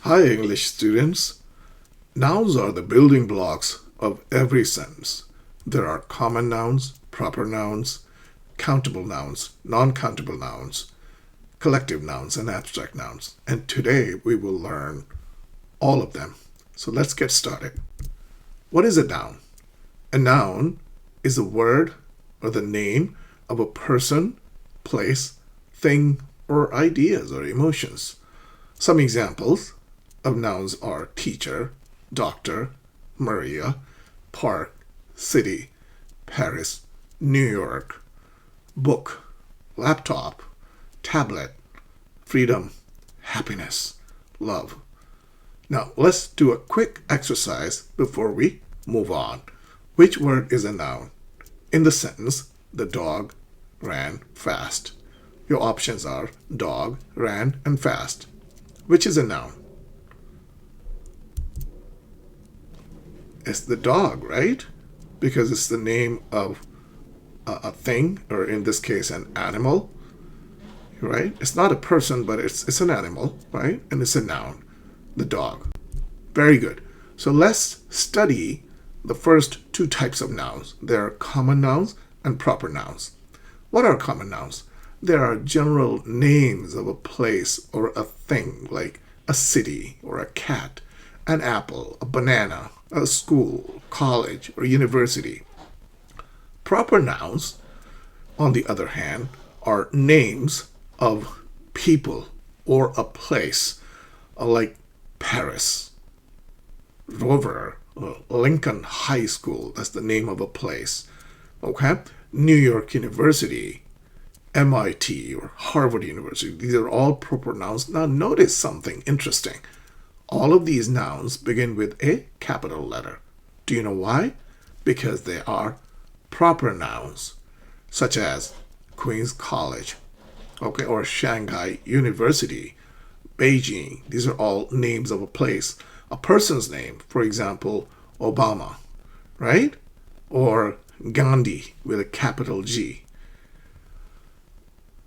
Hi, English students. Nouns are the building blocks of every sentence. There are common nouns, proper nouns, countable nouns, non-countable nouns, collective nouns, and abstract nouns. And today we will learn all of them. So let's get started. What is a noun? A noun is a word or the name of a person, place, thing, or ideas or emotions. Some examples of nouns are teacher, doctor, Maria, park, city, Paris, New York, book, laptop, tablet, freedom, happiness, love. Now let's do a quick exercise before we move on. Which word is a noun? In the sentence, the dog ran fast. Your options are dog, ran, and fast. Which is a noun? It's the dog, right? Because it's the name of a thing, or in this case, an animal, right? It's not a person, but it's an animal, right? And it's a noun, the dog. Very good. So let's study the first two types of nouns. There are common nouns and proper nouns. What are common nouns? There are general names of a place or a thing, like a city or a cat, an apple, a banana, a school, college, or university. Proper nouns, on the other hand, are names of people or a place, like Paris, Rover, Lincoln High School, that's the name of a place. Okay? New York University, MIT, or Harvard University. These are all proper nouns. Now notice something interesting. All of these nouns begin with a capital letter. Do you know why? Because they are proper nouns, such as Queen's College, okay, or Shanghai University, Beijing. These are all names of a place. A person's name, for example, Obama, right? Or Gandhi with a capital G.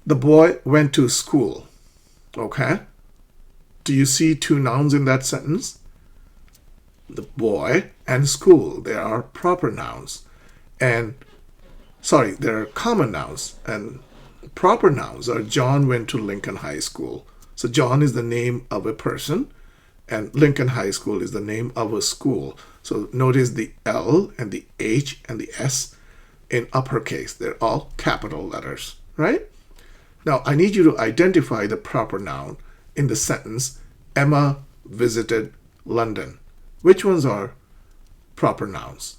The boy went to school, okay? Do you see two nouns in that sentence? The boy and school, they are proper nouns. They're common nouns. And proper nouns are John went to Lincoln High School. So John is the name of a person, and Lincoln High School is the name of a school. So notice the L and the H and the S in uppercase. They're all capital letters, right? Now, I need you to identify the proper noun in the sentence, Emma visited London. Which ones are proper nouns?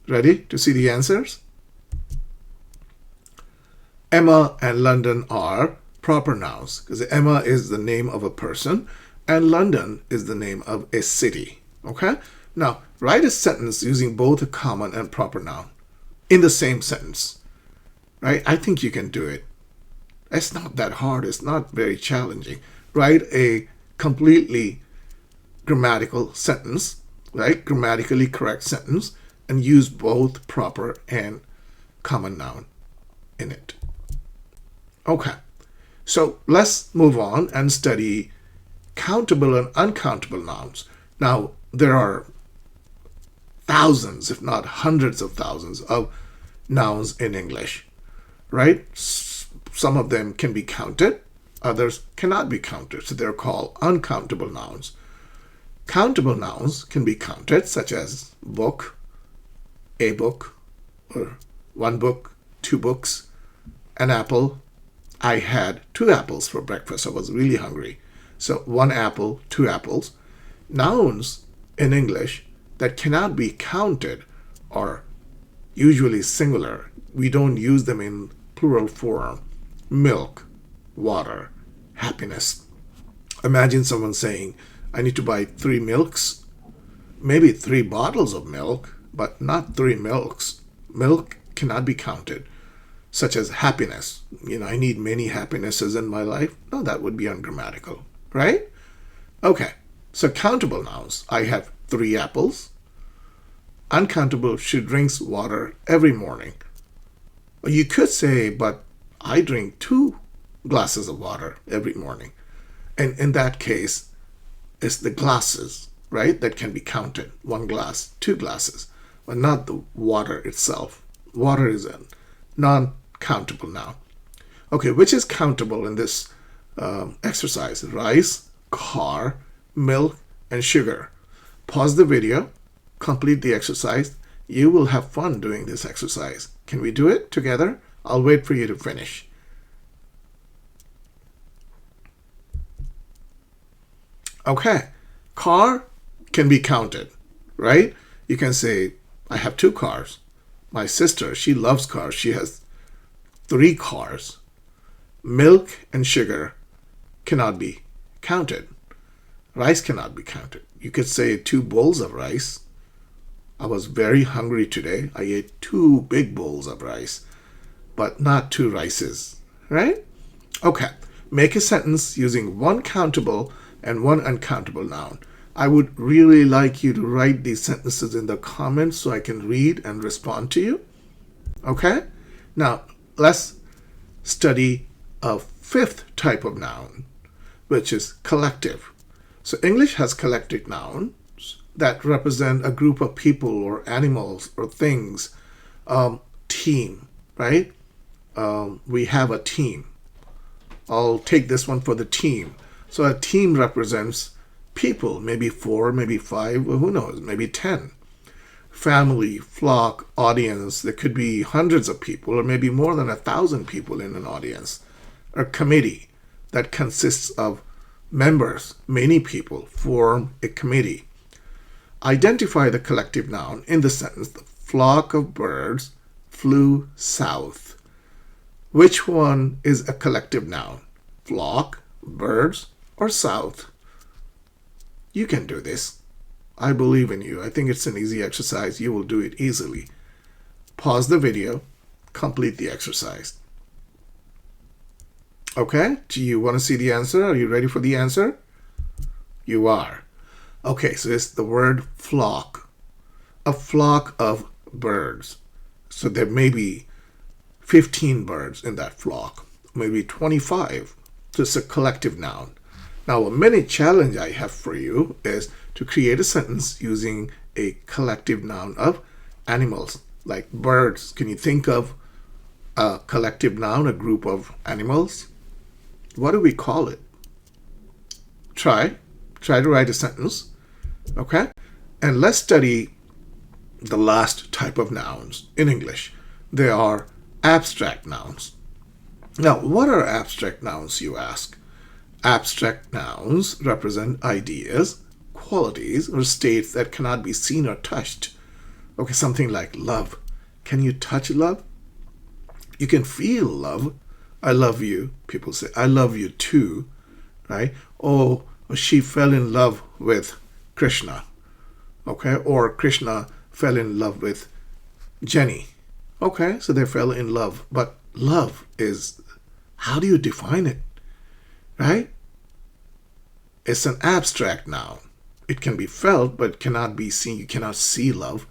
Ready to see the answers? Emma and London are proper nouns because Emma is the name of a person and London is the name of a city. Okay? Now, write a sentence using both a common and proper noun in the same sentence. Right? I think you can do it. It's not that hard. It's not very challenging. Write a completely grammatical sentence, right? Grammatically correct sentence, and use both proper and common noun in it. Okay. So let's move on and study countable and uncountable nouns. Now, there are thousands, if not hundreds of thousands, of nouns in English, right? Some of them can be counted, others cannot be counted, so they're called uncountable nouns. Countable nouns can be counted, such as book, a book, or one book, two books, an apple. I had 2 apples for breakfast. I was really hungry. So 1 apple, 2 apples. Nouns in English that cannot be counted are usually singular. We don't use them in plural form. Milk, water, happiness. Imagine someone saying, I need to buy 3 milks, maybe 3 bottles of milk, but not 3 milks. Milk cannot be counted. Such as happiness. I need many happinesses in my life. No, that would be ungrammatical, right? Okay, so countable nouns. I have 3 apples. Uncountable, she drinks water every morning. You could say, but I drink 2 glasses of water every morning. And in that case, it's the glasses, right, that can be counted. 1 glass, 2 glasses, but not the water itself. Water is a non-countable noun. Okay, which is countable in this exercise? Rice, car, milk, and sugar. Pause the video, complete the exercise. You will have fun doing this exercise. Can we do it together? I'll wait for you to finish. Okay, car can be counted, right? You can say, I have 2 cars. My sister, she loves cars. She has 3 cars. Milk and sugar cannot be counted. Rice cannot be counted. You could say 2 bowls of rice. I was very hungry today. I ate 2 big bowls of rice, but not 2 rices, right? Okay, make a sentence using 1 countable and 1 uncountable noun. I would really like you to write these sentences in the comments so I can read and respond to you. Okay? Now, let's study a 5th type of noun, which is collective. So English has collective nouns that represent a group of people or animals or things. Team, right? We have a team. I'll take this one for the team. So a team represents people, maybe 4, maybe 5, who knows, maybe 10. Family, flock, audience, there could be hundreds of people or maybe more than 1,000 people in an audience. A committee that consists of members, many people form a committee. Identify the collective noun in the sentence, the flock of birds flew south. Which one is a collective noun? Flock, birds, or south? You can do this. I believe in you. I think it's an easy exercise. You will do it easily. Pause the video, complete the exercise. Okay, do you want to see the answer? Are you ready for the answer? You are. Okay, so it's the word flock. A flock of birds. So there may be 15 birds in that flock, maybe 25. So it's a collective noun. Now, a mini challenge I have for you is to create a sentence using a collective noun of animals, like birds. Can you think of a collective noun, a group of animals? What do we call it? Try to write a sentence, okay? And let's study the last type of nouns in English. They are abstract nouns. Now, what are abstract nouns, you ask? Abstract nouns represent ideas, qualities, or states that cannot be seen or touched. Okay, something like love. Can you touch love? You can feel love. I love you. People say, I love you too, right? Oh, she fell in love with Krishna, okay? Or Krishna fell in love with Jenny. Okay, so they fell in love. But love is, how do you define it, right? It's an abstract noun. It can be felt, but cannot be seen. You cannot see love.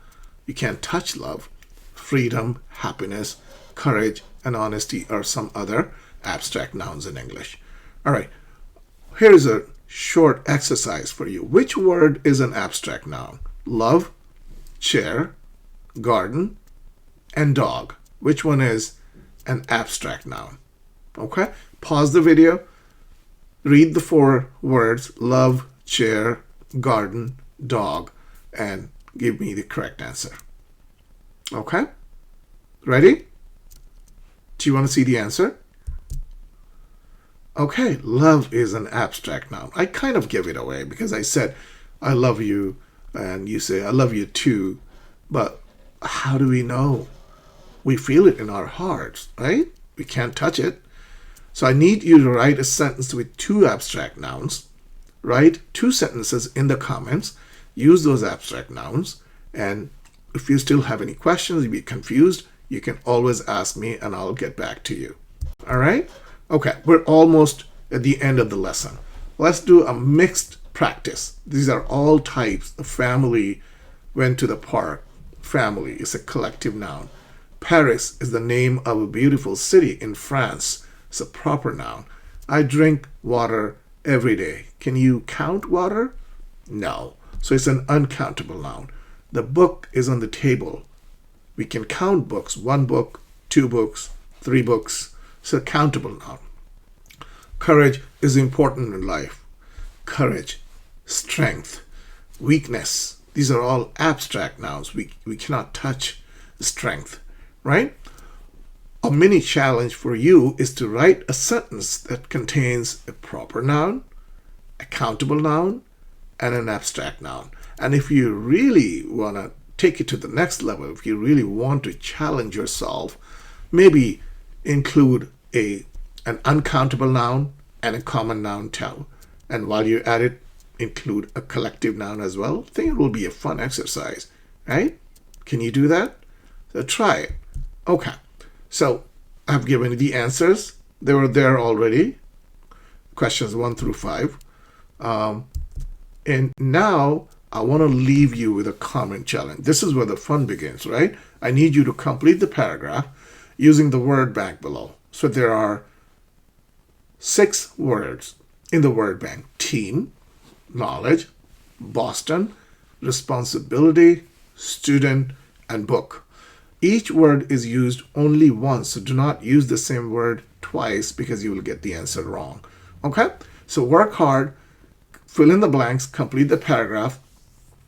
You can't touch love. Freedom, happiness, courage, and honesty are some other abstract nouns in English. All right, here is a short exercise for you. Which word is an abstract noun? Love, chair, garden, and dog. Which one is an abstract noun? Okay, pause the video, read the 4 words, love, chair, garden, dog, and give me the correct answer. Okay, ready? Do you want to see the answer? Okay, love is an abstract noun. I kind of give it away because I said, I love you, and you say, I love you too. But how do we know? We feel it in our hearts, right? We can't touch it. So I need you to write a sentence with 2 abstract nouns. Write 2 sentences in the comments. Use those abstract nouns. And if you still have any questions, you be confused, you can always ask me and I'll get back to you. All right? Okay, we're almost at the end of the lesson. Let's do a mixed practice. These are all types. The family went to the park. Family is a collective noun. Paris is the name of a beautiful city in France. It's a proper noun. I drink water every day. Can you count water? No. So it's an uncountable noun. The book is on the table. We can count books. 1 book, 2 books, 3 books. It's a countable noun. Courage is important in life. Courage, strength, weakness. These are all abstract nouns. We cannot touch strength, right? A mini challenge for you is to write a sentence that contains a proper noun, a countable noun, and an abstract noun. And if you really want to take it to the next level, if you really want to challenge yourself, maybe include an uncountable noun and a common noun too. And while you're at it, include a collective noun as well. I think it will be a fun exercise, right? Can you do that? So try it. Okay. So I've given you the answers. They were there already. Questions 1 through 5. And now I want to leave you with a comment challenge. This is where the fun begins, right? I need you to complete the paragraph using the word bank below. So there are 6 words in the word bank: team, knowledge, Boston, responsibility, student, and book. Each word is used only once, so do not use the same word twice because you will get the answer wrong. Okay? So work hard, fill in the blanks, complete the paragraph,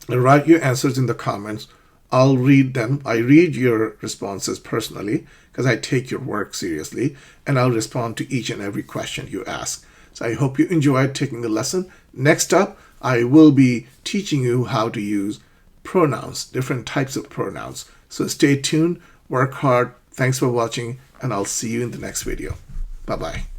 and write your answers in the comments. I'll read them. I read your responses personally because I take your work seriously, and I'll respond to each and every question you ask. So I hope you enjoyed taking the lesson. Next up, I will be teaching you how to use pronouns, different types of pronouns. So stay tuned, work hard. Thanks for watching, and I'll see you in the next video. Bye-bye.